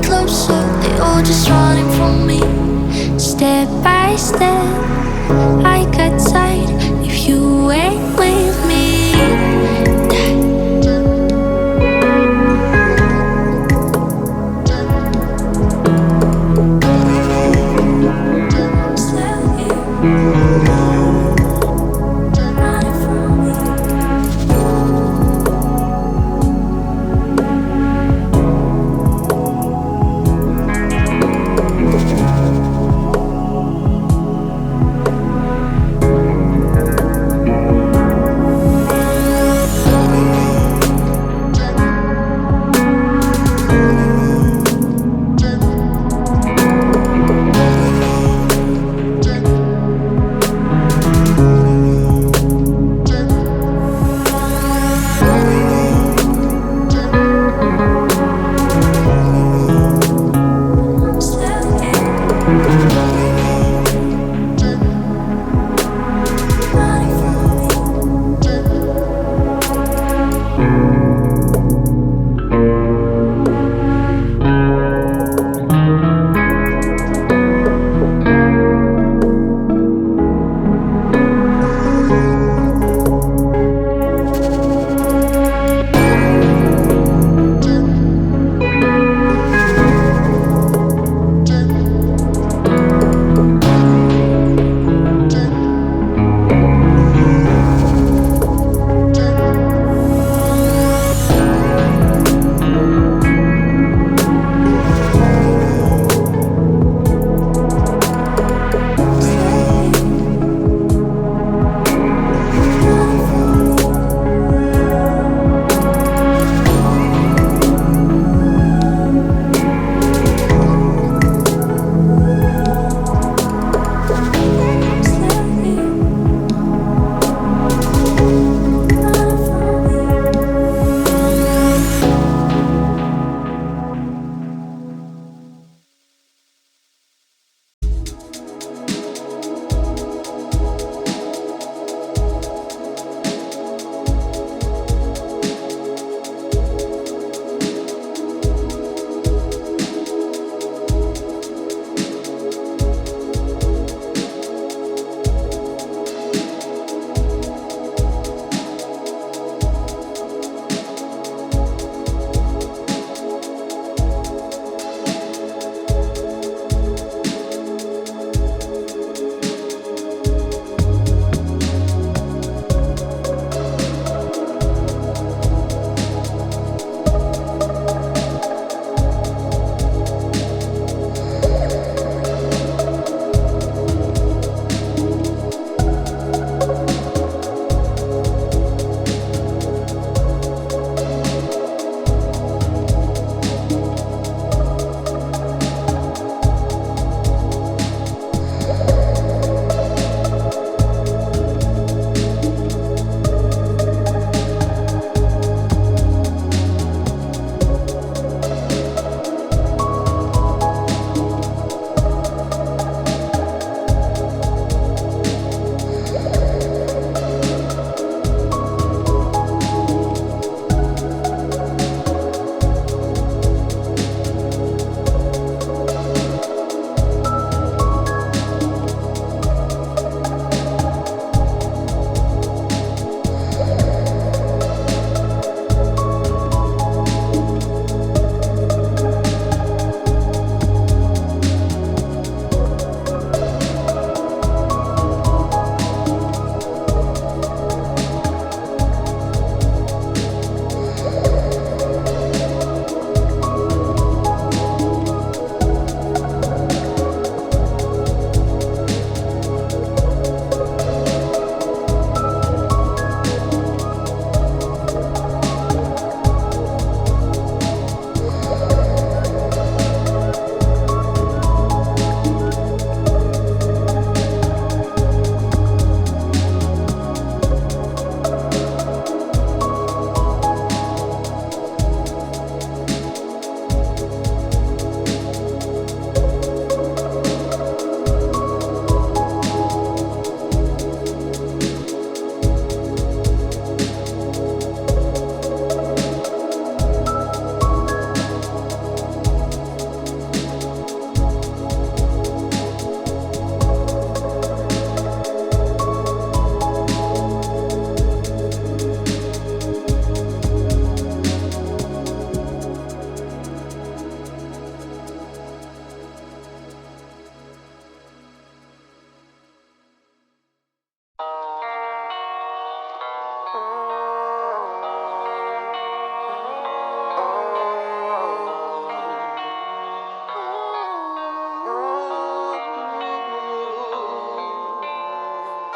closer, they all just running from me. Step by step, I got tired if you ain't with me.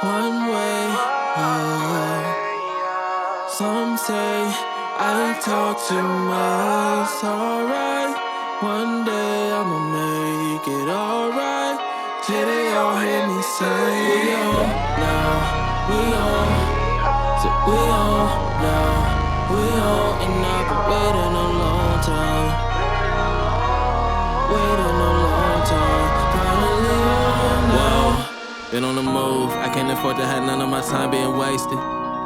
one way. Some say I talk too much. Alright, one day I'ma make it alright. Till they all hear me say, we on now, we on. So we on now, we on. And I've been waiting a long time. Waiting a long time. Finally on now. Been on the move, I can't afford to have none of my time being wasted.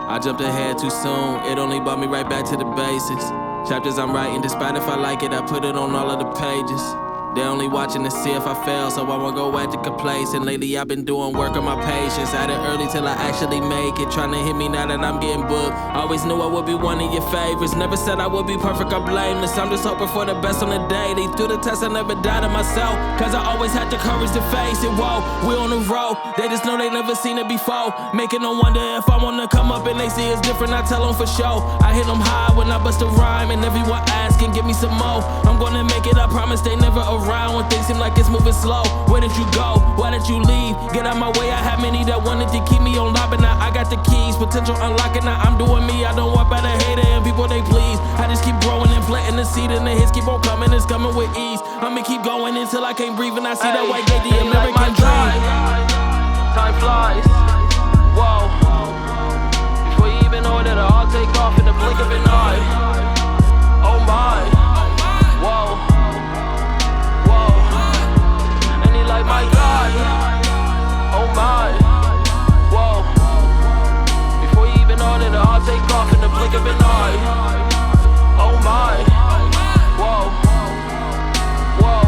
I jumped ahead too soon, it only brought me right back to the basics. Chapters I'm writing, despite if I like it, I put it on all of the pages. They're only watching to see if I fail, so I won't go at the complacent. Lately I've been doing work on my patience. At it early till I actually make it. Trying to hit me now that I'm getting booked. Always knew I would be one of your favorites. Never said I would be perfect or blameless. I'm just hoping for the best on the daily. Through the test I never doubted myself, cause I always had the courage to face it. Whoa, we on the road, they just know they never seen it before. Making them wonder if I wanna come up and they see it's different, I tell them for sure. I hit them high when I bust a rhyme and everyone asking, give me some more. I'm gonna make it, I promise they never around when things seem like it's moving slow. Where did you go? Why did you leave? Get out my way, I had many that wanted to keep me on lock, but now I got the keys. Potential unlocking, now I'm doing me. I don't want better hater and people they please. I just keep growing and planting the seed and the hits keep on coming, it's coming with ease. I'ma keep going until I can't breathe and I see that white gate, the American dream. Time flies, whoa. Before you even know it, it'll all take off in the blink of an eye. Oh my, whoa, whoa. And he like, my God, oh my, whoa. Before you even know it, it'll all take off in the blink of an eye. Oh my, whoa, whoa.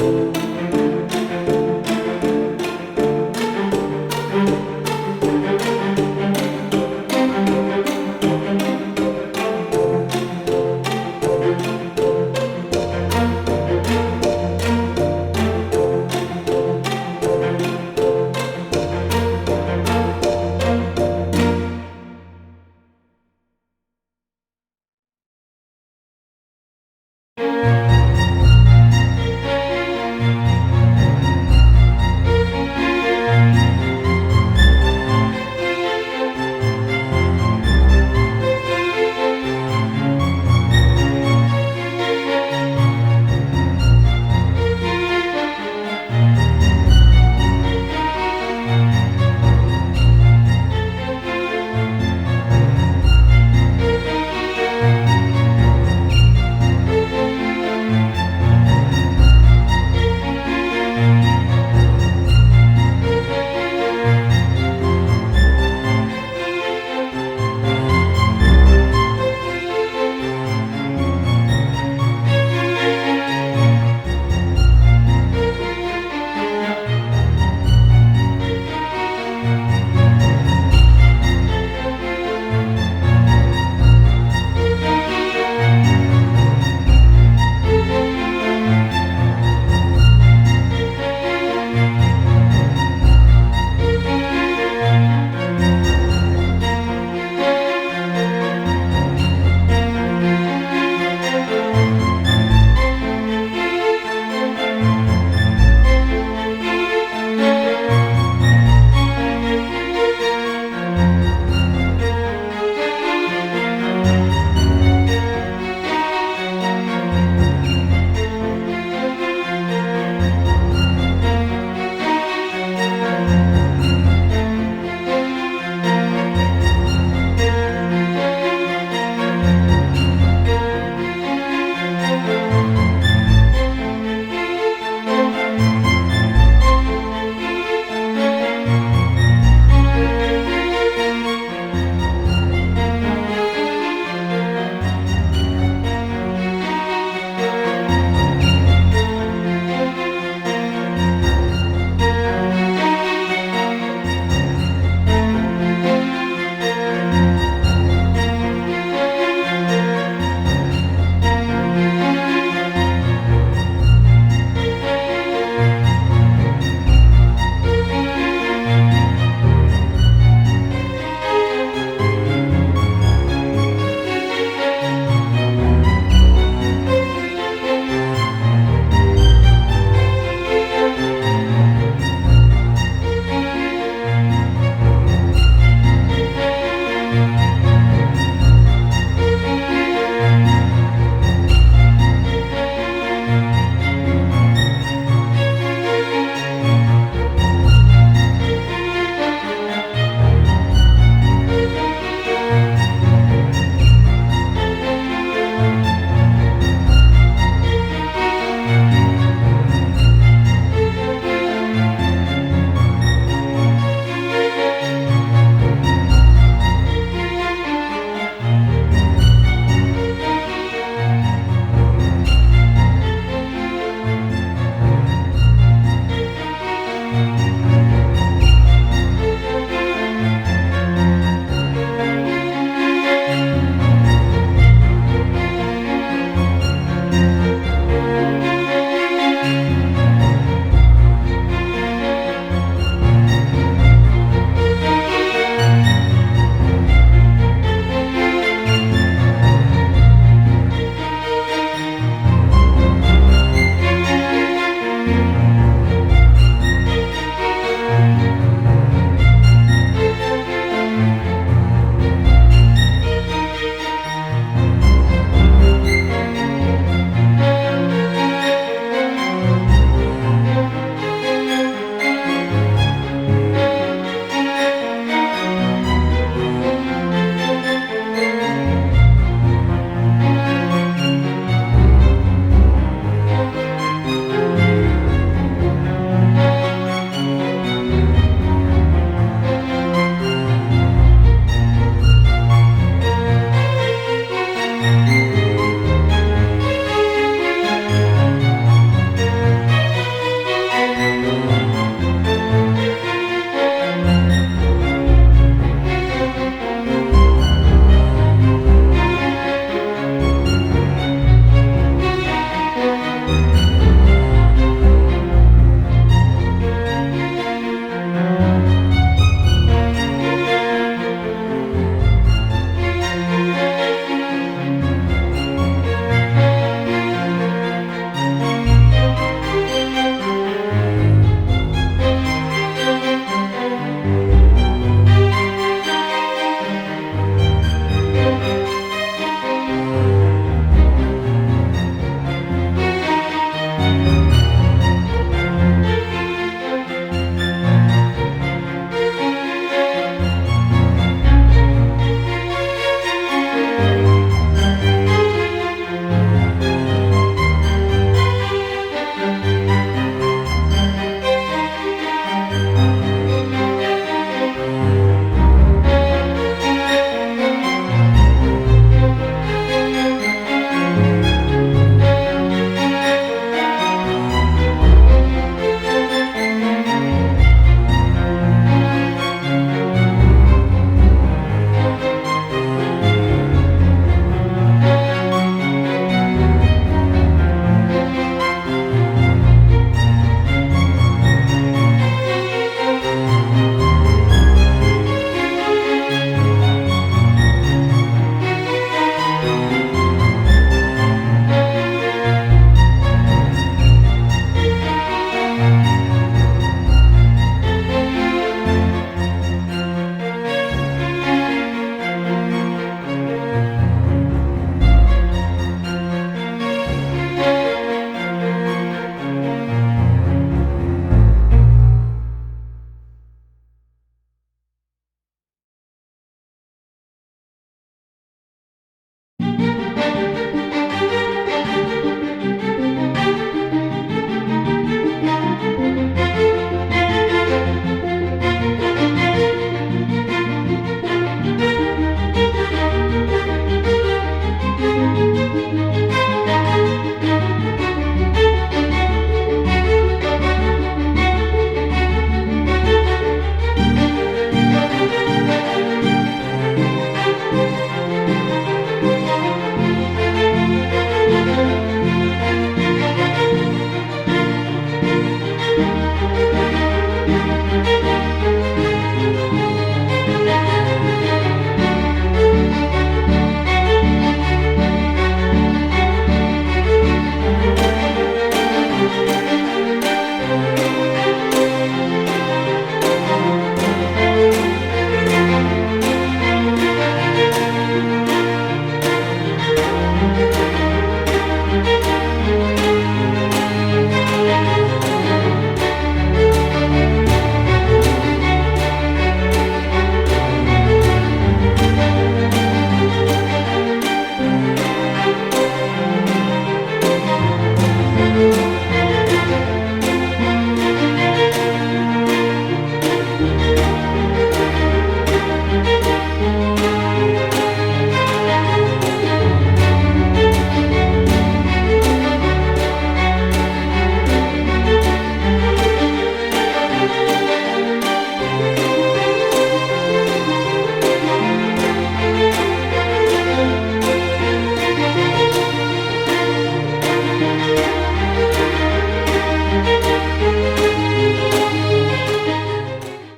you.